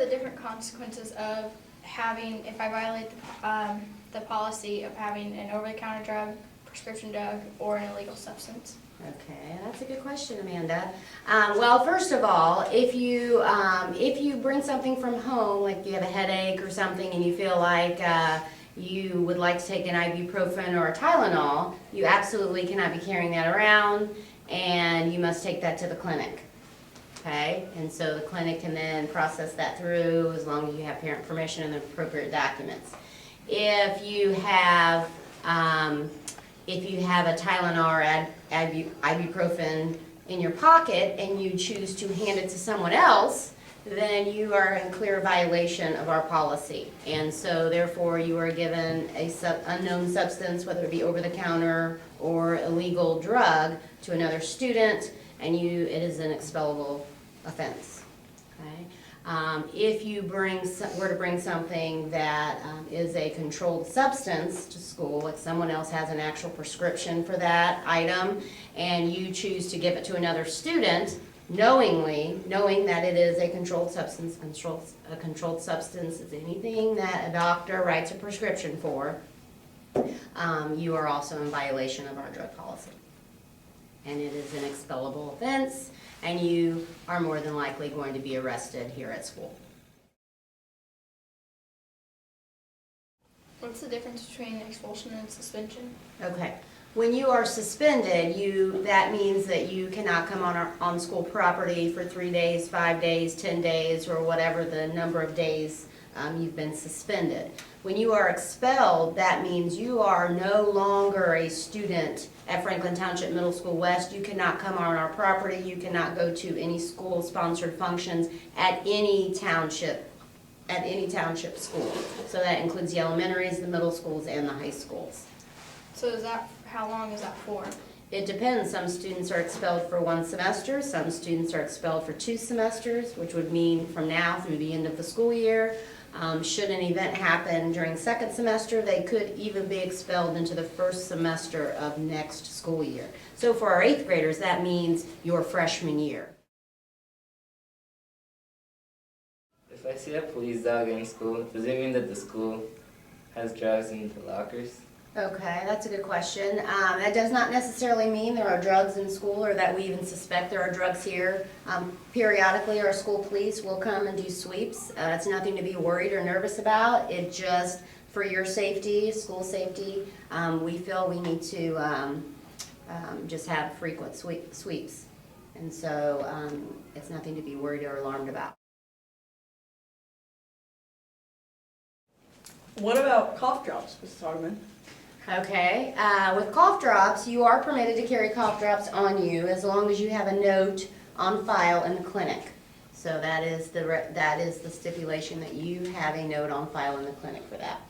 the different consequences of having, if I violate the policy of having an over-the-counter drug, prescription drug, or an illegal substance? Okay, that's a good question, Amanda. Well, first of all, if you bring something from home, like you have a headache or something, and you feel like you would like to take an ibuprofen or a Tylenol, you absolutely cannot be carrying that around, and you must take that to the clinic. Okay, and so the clinic can then process that through as long as you have parent permission and the appropriate documents. If you have a Tylenol or ibuprofen in your pocket and you choose to hand it to someone else, then you are in clear violation of our policy. And so therefore you are given a unknown substance, whether it be over the counter or illegal drug, to another student, and it is an expellable offense. Okay? If you were to bring something that is a controlled substance to school, like someone else has an actual prescription for that item, and you choose to give it to another student, knowing that it is a controlled substance. A controlled substance is anything that a doctor writes a prescription for. You are also in violation of our drug policy. And it is an expellable offense, and you are more than likely going to be arrested here at school. What's the difference between expulsion and suspension? Okay. When you are suspended, that means that you cannot come on school property for 3 days, 5 days, 10 days, or whatever the number of days you've been suspended. When you are expelled, that means you are no longer a student at Franklin Township Middle School West. You cannot come on our property. You cannot go to any school-sponsored functions at any township school. So that includes the elementaries, the middle schools, and the high schools. So how long is that for? It depends. Some students are expelled for 1 semester. Some students are expelled for 2 semesters, which would mean from now through the end of the school year. Should an event happen during second semester, they could even be expelled into the first semester of next school year. So for our 8th graders, that means your freshman year. If I see a police dog in school, does it mean that the school has drugs in the lockers? Okay, that's a good question. That does not necessarily mean there are drugs in school or that we even suspect there are drugs here. Periodically, our school police will come and do sweeps. It's nothing to be worried or nervous about. It just, for your safety, school safety, we feel we need to just have frequent sweeps. And so it's nothing to be worried or alarmed about. What about cough drops, Mrs. Hardeman? Okay, with cough drops, you are permitted to carry cough drops on you as long as you have a note on file in the clinic. So that is the stipulation, that you have a note on file in the clinic for that.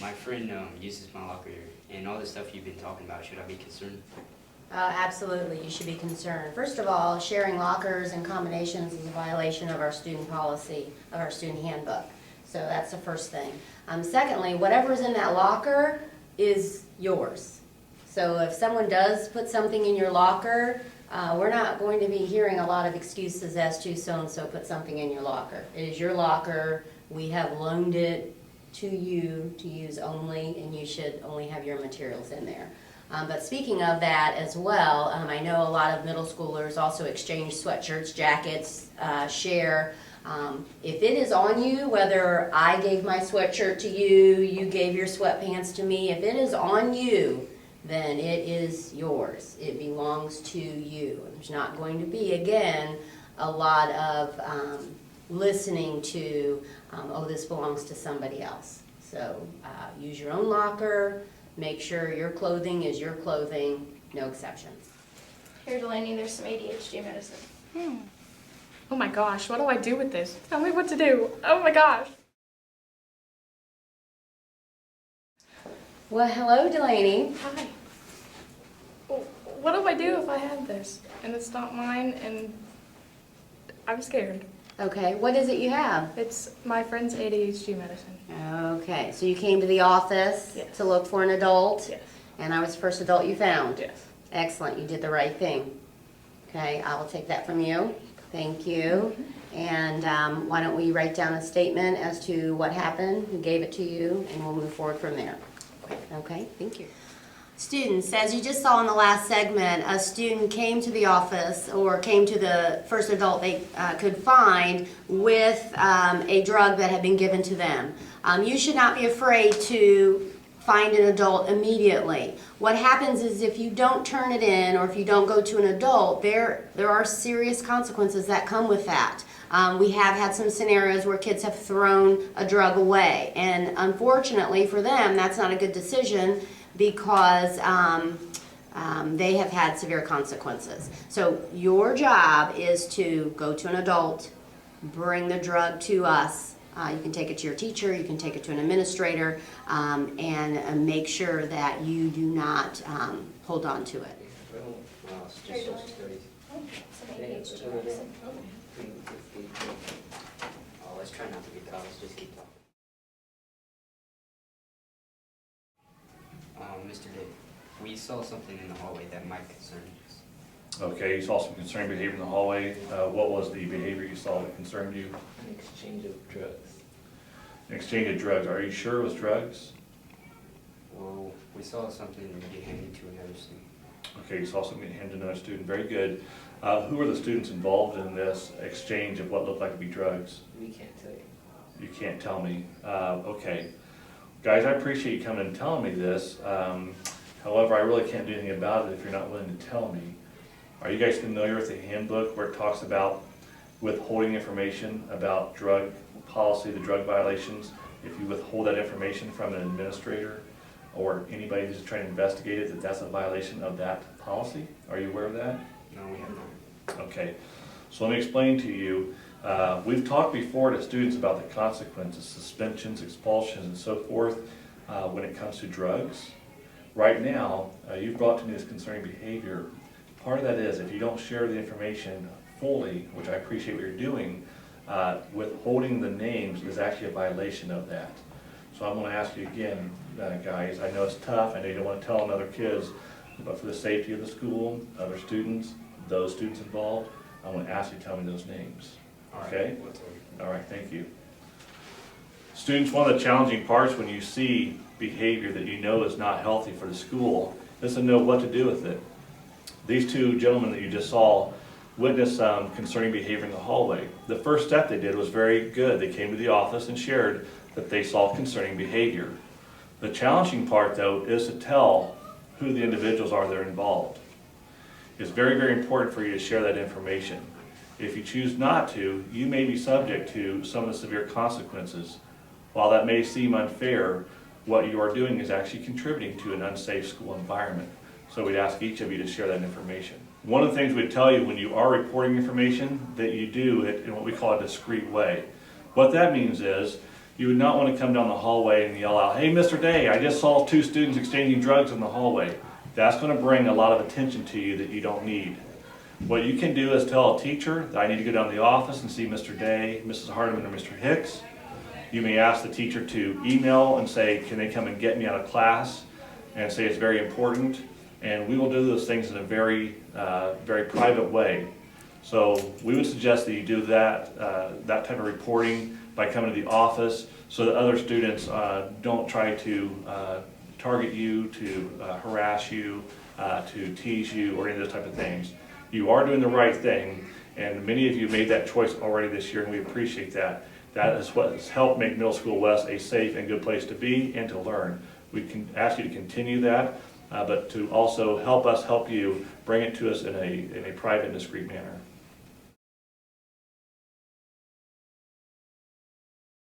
My friend uses my locker, and all the stuff you've been talking about, should I be concerned? Absolutely, you should be concerned. First of all, sharing lockers and combinations is a violation of our student policy, of our student handbook. So that's the first thing. Secondly, whatever's in that locker is yours. So if someone does put something in your locker, we're not going to be hearing a lot of excuses as to so-and-so put something in your locker. It is your locker. We have loaned it to you to use only, and you should only have your materials in there. But speaking of that as well, I know a lot of middle schoolers also exchange sweatshirts, jackets, share. If it is on you, whether I gave my sweatshirt to you, you gave your sweatpants to me, if it is on you, then it is yours. It belongs to you. There's not going to be, again, a lot of listening to, oh, this belongs to somebody else. So use your own locker. Make sure your clothing is your clothing, no exceptions. Here, Delaney, there's some ADHD medicine. Oh my gosh, what do I do with this? Tell me what to do. Oh my gosh. Well, hello, Delaney. Hi. What do I do if I have this and it's not mine and I'm scared? Okay, what is it you have? It's my friend's ADHD medicine. Okay, so you came to the office Yes. to look for an adult? Yes. And I was the first adult you found? Yes. Excellent, you did the right thing. Okay, I will take that from you. Thank you. And why don't we write down a statement as to what happened, who gave it to you, and we'll move forward from there. Okay, thank you. Students, as you just saw in the last segment, a student came to the office or came to the first adult they could find with a drug that had been given to them. You should not be afraid to find an adult immediately. What happens is if you don't turn it in or if you don't go to an adult, there are serious consequences that come with that. We have had some scenarios where kids have thrown a drug away, and unfortunately for them, that's not a good decision because they have had severe consequences. So your job is to go to an adult, bring the drug to us. You can take it to your teacher, you can take it to an administrator, and make sure that you do not hold on to it. Wow, it's just social studies. Oh, let's try not to get caught. Let's just keep talking. Mr. Day, we saw something in the hallway that might concern us. Okay, you saw some concerning behavior in the hallway. What was the behavior you saw that concerned you? An exchange of drugs. An exchange of drugs. Are you sure it was drugs? Well, we saw something get handed to another student. Okay, you saw something handed to another student. Very good. Who were the students involved in this exchange of what looked like to be drugs? We can't tell you. You can't tell me. Okay. Guys, I appreciate you coming and telling me this. However, I really can't do anything about it if you're not willing to tell me. Are you guys familiar with the handbook where it talks about withholding information about drug policy, the drug violations? If you withhold that information from an administrator or anybody who's trying to investigate it, that's a violation of that policy? Are you aware of that? No, we have not. Okay, so let me explain to you. We've talked before to students about the consequences, suspensions, expulsions, and so forth when it comes to drugs. Right now, you've brought to me this concerning behavior. Part of that is if you don't share the information fully, which I appreciate what you're doing, withholding the names is actually a violation of that. So I'm going to ask you again, guys, I know it's tough, I know you don't want to tell on other kids, but for the safety of the school, other students, those students involved, I'm going to ask you to tell me those names. Okay? All right, thank you. Students, one of the challenging parts when you see behavior that you know is not healthy for the school is to know what to do with it. These two gentlemen that you just saw witnessed concerning behavior in the hallway. The first step they did was very good. They came to the office and shared that they saw concerning behavior. The challenging part, though, is to tell who the individuals are that are involved. It's very, very important for you to share that information. If you choose not to, you may be subject to some of the severe consequences. While that may seem unfair, what you are doing is actually contributing to an unsafe school environment. So we'd ask each of you to share that information. One of the things we'd tell you when you are reporting information, that you do it in what we call a discreet way. What that means is, you would not want to come down the hallway and yell out, "Hey, Mr. Day, I just saw 2 students exchanging drugs in the hallway." That's going to bring a lot of attention to you that you don't need. What you can do is tell a teacher that I need to go down to the office and see Mr. Day, Mrs. Hardeman, or Mr. Hicks. You may ask the teacher to email and say, can they come and get me out of class, and say it's very important. And we will do those things in a very, very private way. So we would suggest that you do that, that type of reporting by coming to the office so that other students don't try to target you, to harass you, to tease you, or any of those type of things. You are doing the right thing, and many of you made that choice already this year, and we appreciate that. That is what has helped make Middle School West a safe and good place to be and to learn. We can ask you to continue that, but to also help us help you bring it to us in a private and discreet manner.